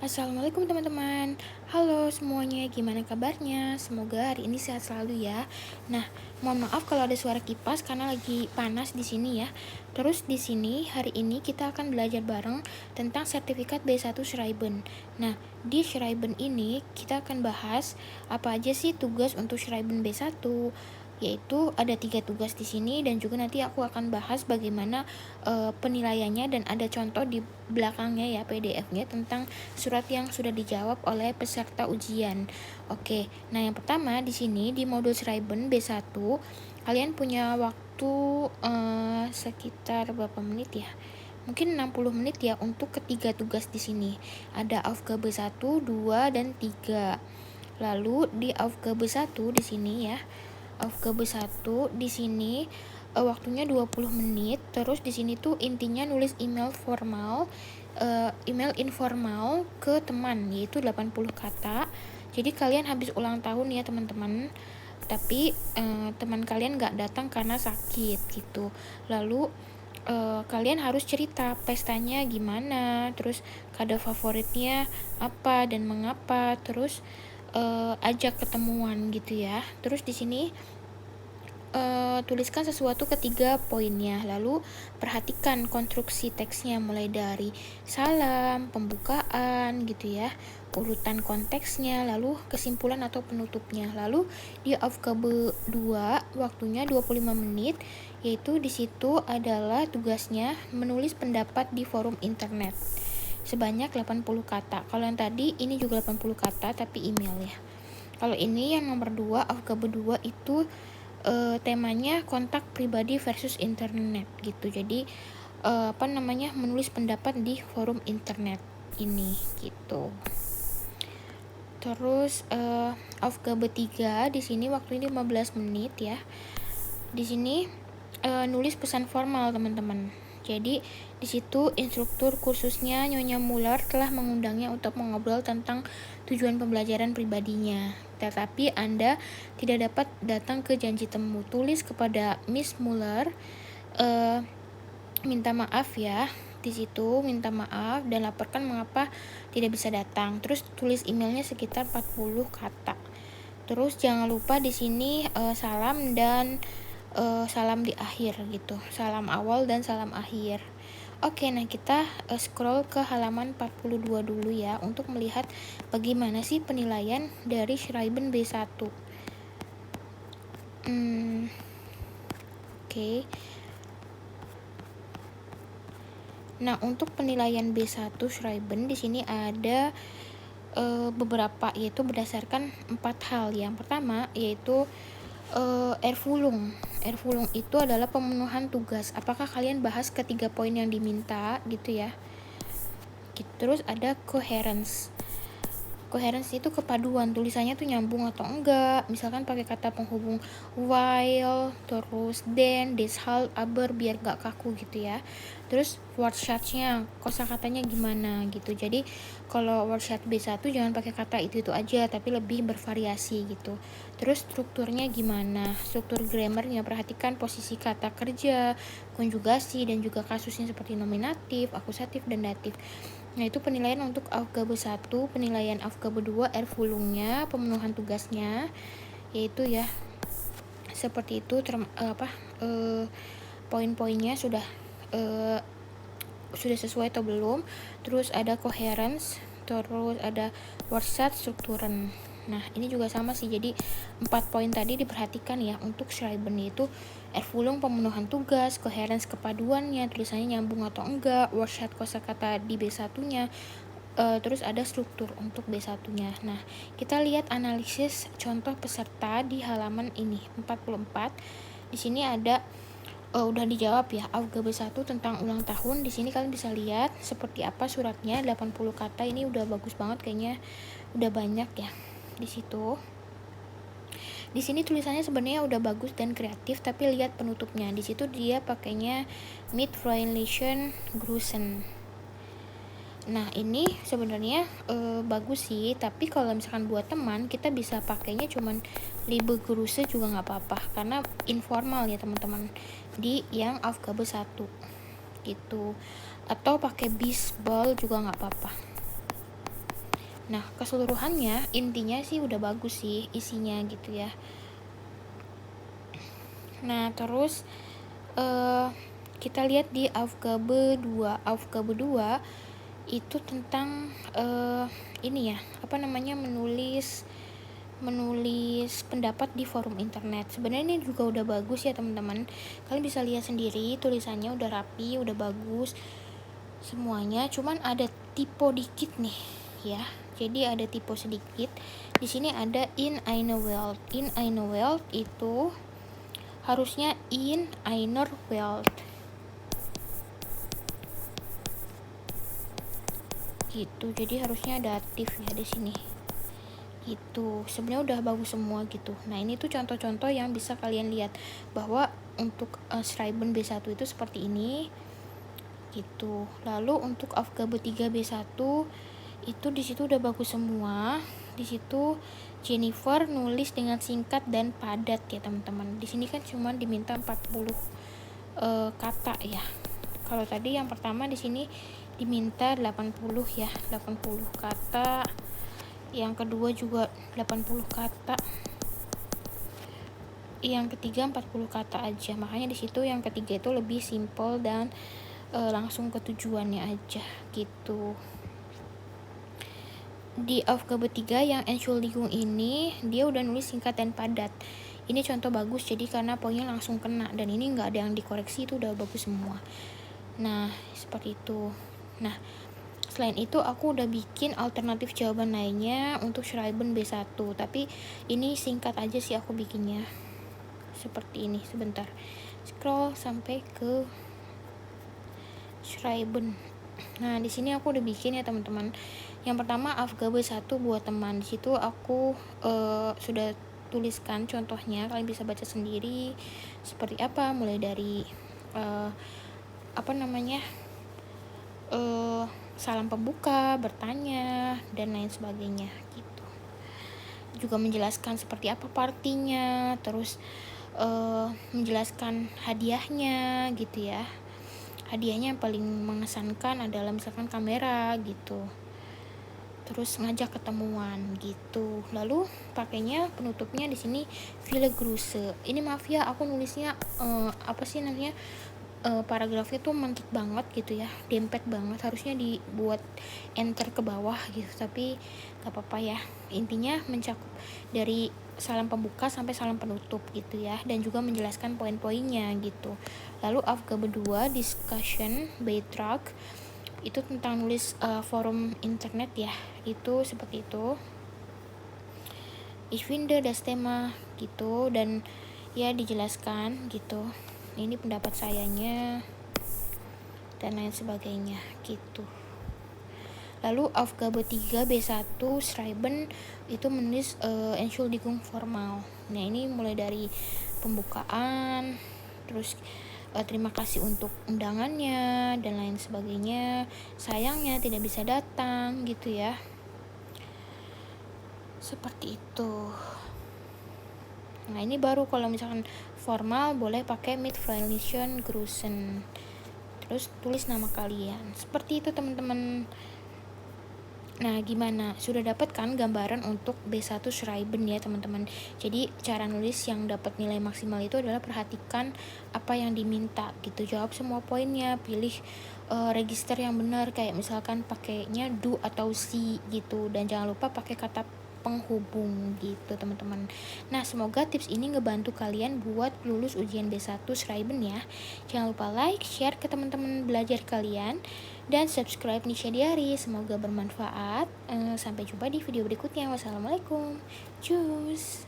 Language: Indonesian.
Assalamualaikum teman-teman. Halo semuanya, gimana kabarnya? Semoga hari ini sehat selalu ya. Nah, mohon maaf kalau ada suara kipas karena lagi panas di sini ya. Terus di sini hari ini kita akan belajar bareng tentang sertifikat B1 Schreiben. Nah, di Schreiben ini kita akan bahas apa aja sih tugas untuk Schreiben B1, yaitu ada 3 tugas di sini, dan juga nanti aku akan bahas bagaimana penilaiannya, dan ada contoh di belakangnya ya, PDF-nya tentang surat yang sudah dijawab oleh peserta ujian. Oke, nah yang pertama di sini di modul Schreiben B1 kalian punya waktu sekitar berapa menit ya? Mungkin 60 menit ya untuk ketiga tugas di sini. Ada Aufgabe 1, 2, dan 3. Lalu di Aufgabe 1 di sini ya. Aufgabe 1 di sini waktunya 20 menit. Terus di sini tuh intinya nulis email formal, email informal ke teman, yaitu 80 kata. Jadi kalian habis ulang tahun ya teman-teman, tapi teman kalian nggak datang karena sakit gitu. Lalu kalian harus cerita pestanya gimana, terus kado favoritnya apa dan mengapa, terus ajak ketemuan gitu ya. Terus di sini tuliskan sesuatu ketiga poinnya, lalu perhatikan konstruksi teksnya mulai dari salam, pembukaan gitu ya, urutan konteksnya, lalu kesimpulan atau penutupnya. Lalu di Aufgabe 2 waktunya 25 menit, yaitu di situ adalah tugasnya menulis pendapat di forum internet sebanyak 80 kata. Kalau yang tadi ini juga 80 kata tapi email ya. Kalau ini yang nomor 2, Aufgabe 2 itu temanya kontak pribadi versus internet gitu. Jadi menulis pendapat di forum internet ini gitu. Terus Aufgabe 3 di sini waktunya 15 menit ya. Di sini nulis pesan formal teman-teman. Jadi di situ instruktur kursusnya Nyonya Muller telah mengundangnya untuk mengobrol tentang tujuan pembelajaran pribadinya. Tetapi Anda tidak dapat datang ke janji temu. Tulis kepada Miss Muller, minta maaf ya. Di situ minta maaf dan laporkan mengapa tidak bisa datang. Terus tulis emailnya sekitar 40 kata. Terus jangan lupa di sini salam dan salam di akhir gitu, salam awal dan salam akhir. Oke, nah kita scroll ke halaman 42 dulu ya untuk melihat bagaimana sih penilaian dari Schreiben B1. Oke. Nah, untuk penilaian B1 Schreiben di sini ada beberapa, yaitu berdasarkan 4 hal. Yang pertama yaitu Erfüllung. Erfüllung itu adalah pemenuhan tugas. Apakah kalian bahas ketiga poin yang diminta gitu ya. Terus ada coherence. Coherence itu kepaduan, tulisannya tuh nyambung atau enggak. Misalkan pakai kata penghubung while, terus then, deshalb, aber, biar gak kaku gitu ya. Terus Wortschatz-nya, kosakatanya gimana gitu. Jadi kalau Wortschatz B1 jangan pakai kata itu aja, tapi lebih bervariasi gitu. Terus strukturnya gimana, struktur grammarnya, perhatikan posisi kata kerja, konjugasi, dan juga kasusnya seperti nominatif, akusatif, dan datif. Nah, itu penilaian untuk Aufgabe 1. Penilaian Aufgabe 2 Erfüllung-nya, pemenuhan tugasnya, yaitu ya seperti itu. Poin-poinnya sudah sesuai atau belum. Terus ada coherence, terus ada Wortschatz, strukturen. Nah, ini juga sama sih. Jadi 4 poin tadi diperhatikan ya untuk Schreiben, yaitu Erfüllung pemenuhan tugas, coherence kepaduannya, tulisannya nyambung atau enggak, Wortschatz kosakata di B1-nya, terus ada struktur untuk B1-nya. Nah, kita lihat analisis contoh peserta di halaman ini 44. Di sini ada udah dijawab ya Aufgabe 1 tentang ulang tahun. Di sini kalian bisa lihat seperti apa suratnya, 80 kata. Ini udah bagus banget kayaknya, udah banyak ya di situ. Di sini tulisannya sebenarnya udah bagus dan kreatif, tapi lihat penutupnya. Di situ dia pakainya mit Freundlichen Grüßen. Nah, ini sebenarnya bagus sih, tapi kalau misalkan buat teman kita bisa pakainya cuman liebe Grüße juga nggak apa-apa, karena informal ya teman-teman di yang Aufgabe 1 gitu. Atau pakai bis ball juga nggak apa-apa. Nah, keseluruhannya intinya sih udah bagus sih isinya gitu ya. Nah, terus kita lihat di Aufgabe 2. Aufgabe 2 itu tentang ini ya, menulis pendapat di forum internet. Sebenarnya ini juga udah bagus ya teman-teman. Kalian bisa lihat sendiri tulisannya udah rapi, udah bagus semuanya. Cuman ada typo dikit nih ya. Jadi ada typo sedikit. Di sini ada in einer Welt. In einer Welt itu harusnya in einer Welt. Gitu. Jadi harusnya datif ya di sini. Gitu. Sebenarnya udah bagus semua gitu. Nah, ini tuh contoh-contoh yang bisa kalian lihat bahwa untuk Schreiben B1 itu seperti ini. Gitu. Lalu untuk Aufgabe 3 B1 itu di situ udah bagus semua. Di situ Jennifer nulis dengan singkat dan padat ya teman-teman. Di sini kan cuma diminta 40 kata ya. Kalau tadi yang pertama di sini diminta 80 ya, 80 kata. Yang kedua juga 80 kata. Yang ketiga 40 kata aja. Makanya di situ yang ketiga itu lebih simple dan langsung ke tujuannya aja gitu. Di Aufgabe 3 yang Entschuldigung ini dia udah nulis singkat dan padat. Ini contoh bagus jadi karena poinnya langsung kena dan ini nggak ada yang dikoreksi, itu udah bagus semua. Nah, seperti itu. Nah, selain itu aku udah bikin alternatif jawaban lainnya untuk Schreiben B1, tapi ini singkat aja sih aku bikinnya. Seperti ini, sebentar. Scroll sampai ke Schreiben. Nah, di sini aku udah bikin ya teman-teman. Yang pertama Aufgabe 1 buat teman. Di situ aku sudah tuliskan contohnya, kalian bisa baca sendiri seperti apa, mulai dari salam pembuka, bertanya, dan lain sebagainya gitu. Juga menjelaskan seperti apa partinya, terus menjelaskan hadiahnya gitu ya. Hadiahnya yang paling mengesankan adalah misalkan kamera gitu. Terus ngajak ketemuan gitu. Lalu pakainya penutupnya di sini Viele Grüße. Ini maaf ya aku nulisnya paragrafnya tuh mentik banget gitu ya, dempet banget, harusnya dibuat enter ke bawah gitu, tapi gak apa-apa ya. Intinya mencakup dari salam pembuka sampai salam penutup gitu ya, dan juga menjelaskan poin-poinnya gitu. Lalu Aufgabe 2 discussion Beitrag itu tentang nulis forum internet ya, itu seperti itu. Ich finde das Thema gitu, dan ya dijelaskan gitu, ini pendapat sayanya dan lain sebagainya gitu. Lalu Aufgabe 3 B1 Schreiben itu menulis Entschuldigung formal. Nah, ini mulai dari pembukaan, terus terima kasih untuk undangannya dan lain sebagainya, sayangnya tidak bisa datang gitu ya. Seperti itu. Nah, ini baru kalau misalkan formal boleh pakai mit freundlichen Grüßen. Terus tulis nama kalian. Seperti itu teman-teman. Nah, gimana? Sudah dapat kan gambaran untuk B1 Schreiben ya teman-teman. Jadi cara nulis yang dapat nilai maksimal itu adalah perhatikan apa yang diminta gitu. Jawab semua poinnya, pilih register yang benar, kayak misalkan pakainya do atau si gitu, dan jangan lupa pakai kata penghubung gitu teman-teman. Nah, semoga tips ini ngebantu kalian buat lulus ujian B1 Schreiben ya. Jangan lupa like, share ke teman-teman belajar kalian, dan subscribe Nisha Diary. Semoga bermanfaat. Sampai jumpa di video berikutnya. Wassalamualaikum. Cus.